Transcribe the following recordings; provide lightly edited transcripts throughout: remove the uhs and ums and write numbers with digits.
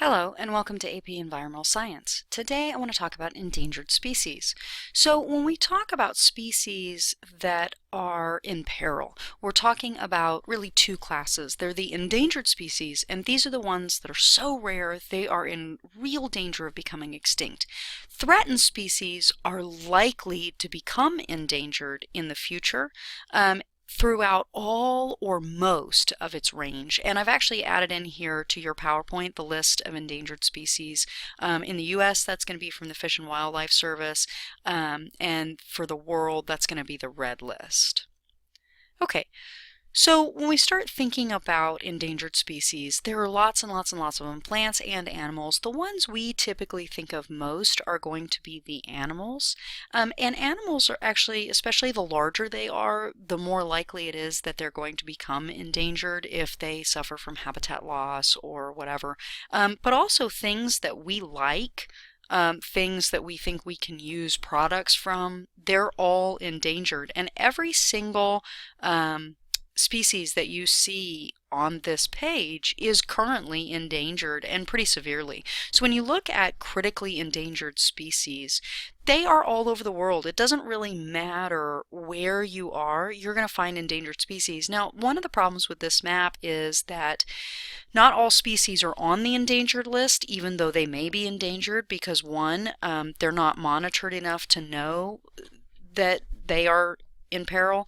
Hello and welcome to AP Environmental Science. Today I want to talk about endangered species. So when we talk about species that are in peril, we're talking about really two classes. They're the endangered species, and these are the ones that are so rare they are in real danger of becoming extinct. Threatened species are likely to become endangered in the future, throughout all or most of its range. And I've actually added in here to your PowerPoint the list of endangered species. In the US, that's going to be from the Fish and Wildlife Service, and for the world, that's going to be the red list. Okay, so when we start thinking about endangered species, there are lots and lots and lots of them, plants and animals. The ones we typically think of most are going to be the animals. And animals are actually, especially the larger they are, the more likely it is that they're going to become endangered if they suffer from habitat loss or whatever. But also things that we like, things that we think we can use products from, they're all endangered. And every single species that you see on this page is currently endangered and pretty severely. So when you look at critically endangered species, they are all over the world. It doesn't really matter where you are, you're going to find endangered species. Now, one of the problems with this map is that not all species are on the endangered list, even though they may be endangered, because one, they're not monitored enough to know that they are in peril,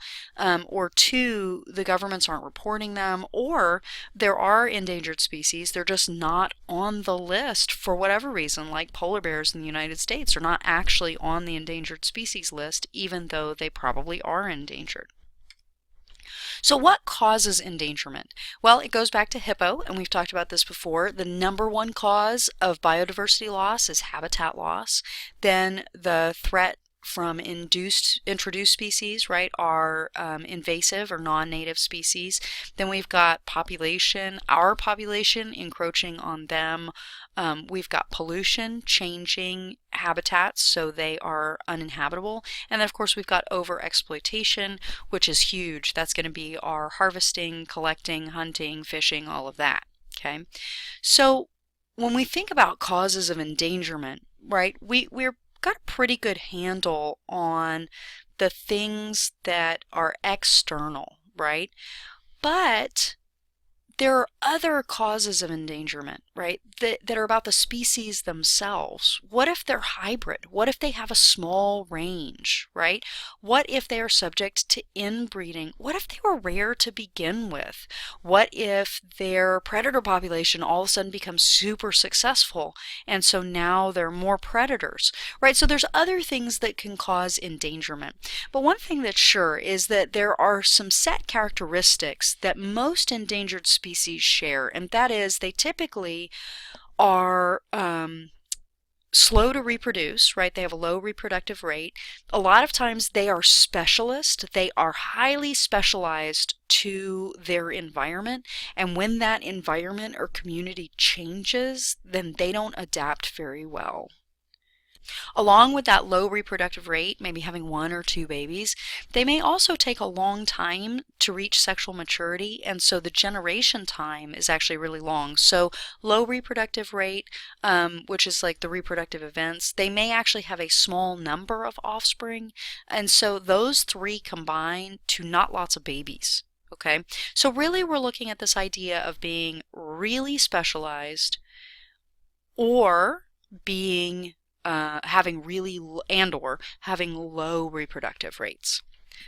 or two, the governments aren't reporting them, or there are endangered species, they're just not on the list for whatever reason, like polar bears in the United States are not actually on the endangered species list, even though they probably are endangered. So what causes endangerment? Well, it goes back to hippo, and we've talked about this before. The number one cause of biodiversity loss is habitat loss. Then the threat from introduced species, right, are invasive or non-native species. Then we've got population, our population encroaching on them. We've got pollution, changing habitats so they are uninhabitable. And then of course we've got overexploitation, which is huge. That's going to be our harvesting, collecting, hunting, fishing, all of that. Okay, so when we think about causes of endangerment, right, we're got a pretty good handle on the things that are external, right? But there are other causes of endangerment, right, that are about the species themselves. What if they're hybrid? What if they have a small range, right? What if they are subject to inbreeding? What if they were rare to begin with? What if their predator population all of a sudden becomes super successful and so now there are more predators, right? So there's other things that can cause endangerment. But one thing that's sure is that there are some set characteristics that most endangered species share, and that is they typically are slow to reproduce, right? They have a low reproductive rate. A lot of times they are specialist. They are highly specialized to their environment, and when that environment or community changes, then they don't adapt very well. Along with that low reproductive rate, maybe having one or two babies, they may also take a long time to reach sexual maturity, and so the generation time is actually really long. So low reproductive rate, which is like the reproductive events, they may actually have a small number of offspring, and so those three combine to not lots of babies. Okay, so really we're looking at this idea of being really specialized or being having really or having low reproductive rates.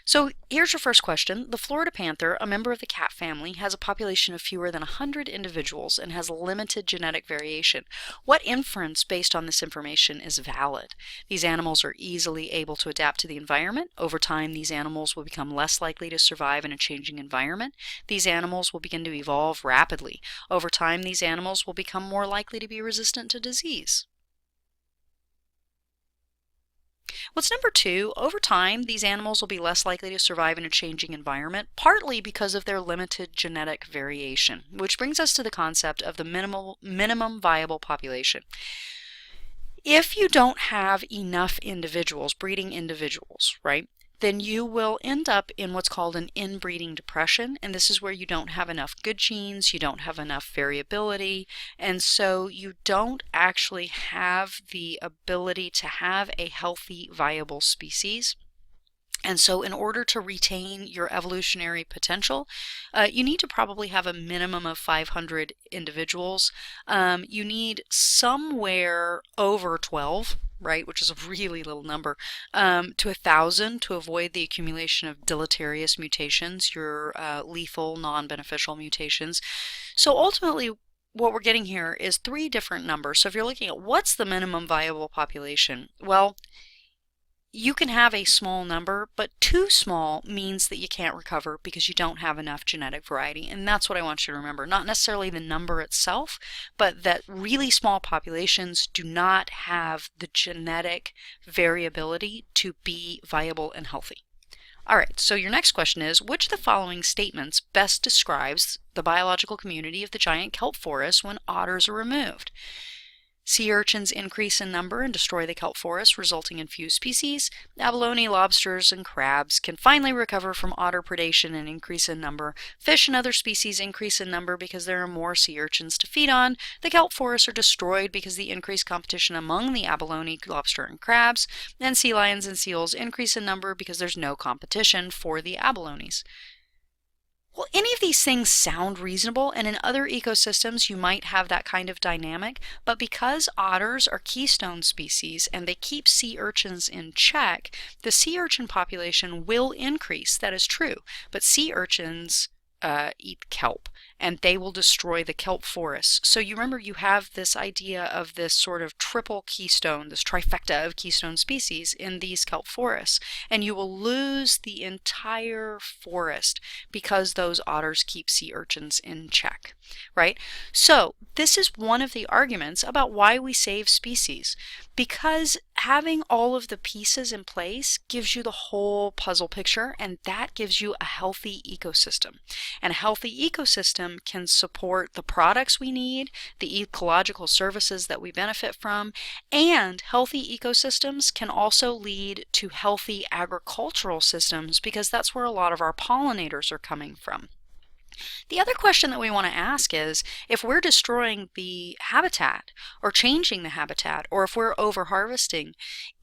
So here's your first question. The Florida panther, a member of the cat family, has a population of fewer than 100 individuals and has limited genetic variation. What inference based on this information is valid? These animals are easily able to adapt to the environment. Over time, these animals will become less likely to survive in a changing environment. These animals will begin to evolve rapidly. Over time, these animals will become more likely to be resistant to disease. What's number two? Over time, these animals will be less likely to survive in a changing environment, partly because of their limited genetic variation, which brings us to the concept of the minimum viable population. If you don't have enough individuals, breeding individuals, right, then you will end up in what's called an inbreeding depression, and this is where you don't have enough good genes, you don't have enough variability, and so you don't actually have the ability to have a healthy, viable species. And so in order to retain your evolutionary potential, you need to probably have a minimum of 500 individuals. You need somewhere over 12, right, which is a really little number, to 1,000 to avoid the accumulation of deleterious mutations, your lethal, non-beneficial mutations. So ultimately, what we're getting here is three different numbers. So if you're looking at what's the minimum viable population, well, you can have a small number, but too small means that you can't recover because you don't have enough genetic variety. And that's what I want you to remember. Not necessarily the number itself, but that really small populations do not have the genetic variability to be viable and healthy. All right, so your next question is, which of the following statements best describes the biological community of the giant kelp forest when otters are removed? Sea urchins increase in number and destroy the kelp forest, resulting in few species. Abalone, lobsters, and crabs can finally recover from otter predation and increase in number. Fish and other species increase in number because there are more sea urchins to feed on. The kelp forests are destroyed because of the increased competition among the abalone, lobster, and crabs. And sea lions and seals increase in number because there's no competition for the abalones. Well, any of these things sound reasonable, and in other ecosystems you might have that kind of dynamic, but because otters are keystone species and they keep sea urchins in check, the sea urchin population will increase. That is true, but sea urchins eat kelp, and they will destroy the kelp forests. So you remember you have this idea of this sort of triple keystone, this trifecta of keystone species in these kelp forests, and you will lose the entire forest because those otters keep sea urchins in check, right? So this is one of the arguments about why we save species, because having all of the pieces in place gives you the whole puzzle picture, and that gives you a healthy ecosystem. And a healthy ecosystem can support the products we need, the ecological services that we benefit from, and healthy ecosystems can also lead to healthy agricultural systems because that's where a lot of our pollinators are coming from. The other question that we want to ask is, if we're destroying the habitat or changing the habitat, or if we're over-harvesting,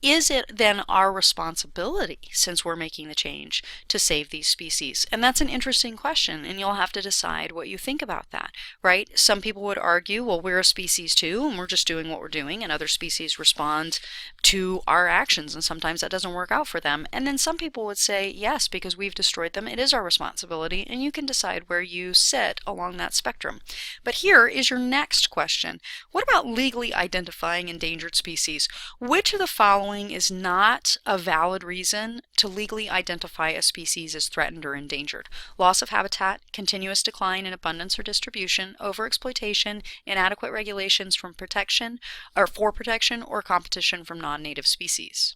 is it then our responsibility, since we're making the change, to save these species? And that's an interesting question, and you'll have to decide what you think about that, right? Some people would argue, well, we're a species too, and we're just doing what we're doing, and other species respond to our actions, and sometimes that doesn't work out for them. And then some people would say, yes, because we've destroyed them, it is our responsibility, and you can decide where you sit along that spectrum. But here is your next question. What about legally identifying endangered species? Which of the following is not a valid reason to legally identify a species as threatened or endangered? Loss of habitat, continuous decline in abundance or distribution, overexploitation, inadequate regulations from protection or for protection, or competition from non-native species.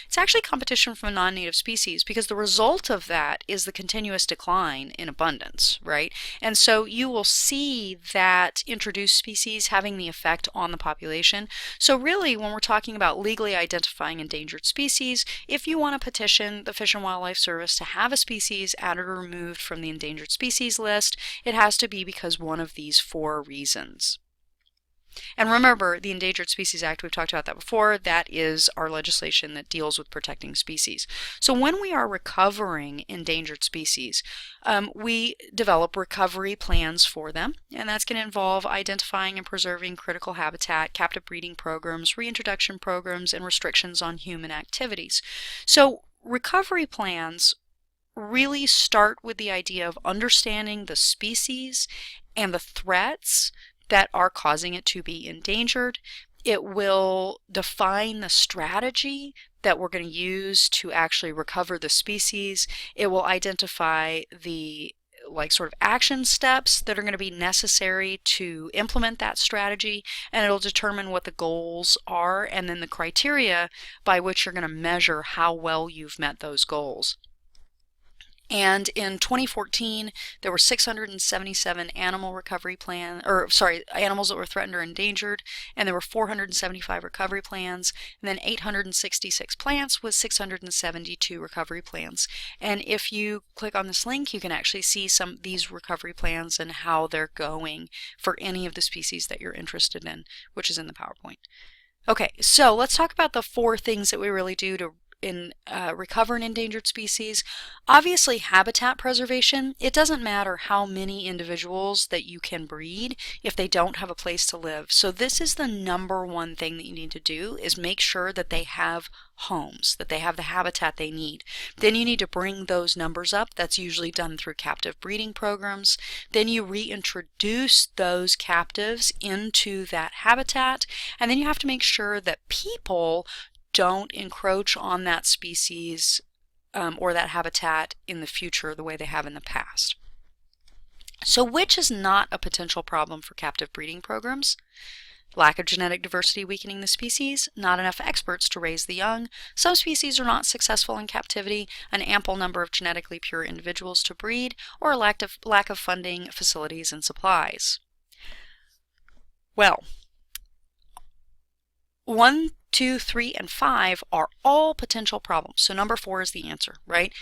It's actually competition from non-native species, because the result of that is the continuous decline in abundance, right? And so you will see that introduced species having the effect on the population. So really, when we're talking about legally identifying endangered species, if you want to petition the Fish and Wildlife Service to have a species added or removed from the endangered species list, it has to be because one of these four reasons. And remember, the Endangered Species Act, we've talked about that before, that is our legislation that deals with protecting species. So when we are recovering endangered species, we develop recovery plans for them, and that's going to involve identifying and preserving critical habitat, captive breeding programs, reintroduction programs, and restrictions on human activities. So recovery plans really start with the idea of understanding the species and the threats that are causing it to be endangered. It will define the strategy that we're going to use to actually recover the species. It will identify the sort of action steps that are going to be necessary to implement that strategy, and it'll determine what the goals are and then the criteria by which you're going to measure how well you've met those goals. And in 2014, there were 677 animal recovery plans, or sorry, animals that were threatened or endangered, and there were 475 recovery plans, and then 866 plants with 672 recovery plans. And if you click on this link, you can actually see some of these recovery plans and how they're going for any of the species that you're interested in, which is in the PowerPoint. Okay, so let's talk about the 4 things that we really do to recover an endangered species. Obviously, habitat preservation. It doesn't matter how many individuals that you can breed if they don't have a place to live. So this is the #1 thing that you need to do, is make sure that they have homes, that they have the habitat they need. Then you need to bring those numbers up. That's usually done through captive breeding programs. Then you reintroduce those captives into that habitat, and then you have to make sure that people don't encroach on that species or that habitat in the future the way they have in the past. So which is not a potential problem for captive breeding programs? Lack of genetic diversity weakening the species, not enough experts to raise the young, some species are not successful in captivity, an ample number of genetically pure individuals to breed, or a lack of funding, facilities, and supplies. Well, 1, 2, 3, and 5 are all potential problems. So number 4 is the answer, right?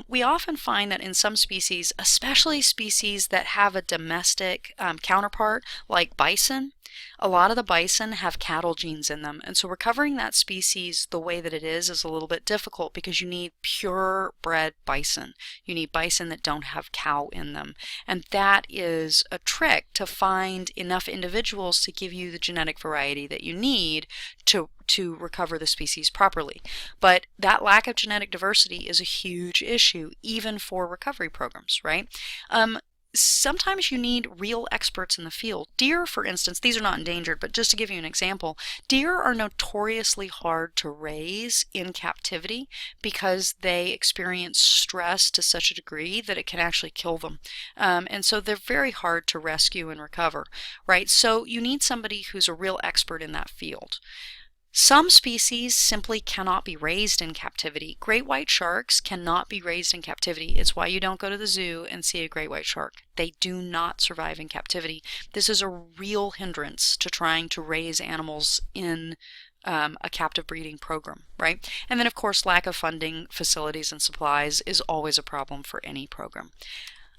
We often find that in some species, especially species that have a domestic counterpart, like bison, a lot of the bison have cattle genes in them. And so recovering that species the way that it is a little bit difficult because you need purebred bison. You need bison that don't have cow in them. And that is a trick to find enough individuals to give you the genetic variety that you need to recover the species properly. But that lack of genetic diversity is a huge issue, even for recovery programs, right? Sometimes you need real experts in the field. Deer, for instance, these are not endangered, but just to give you an example, deer are notoriously hard to raise in captivity because they experience stress to such a degree that it can actually kill them. And so they're very hard to rescue and recover, right? So you need somebody who's a real expert in that field. Some species simply cannot be raised in captivity. Great white sharks cannot be raised in captivity. It's why you don't go to the zoo and see a great white shark. They do not survive in captivity. This is a real hindrance to trying to raise animals in a captive breeding program, right? And then, of course, lack of funding, facilities, and supplies is always a problem for any program.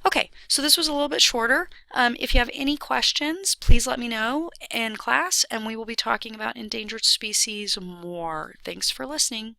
Okay, so this was a little bit shorter. If you have any questions, please let me know in class, and we will be talking about endangered species more. Thanks for listening.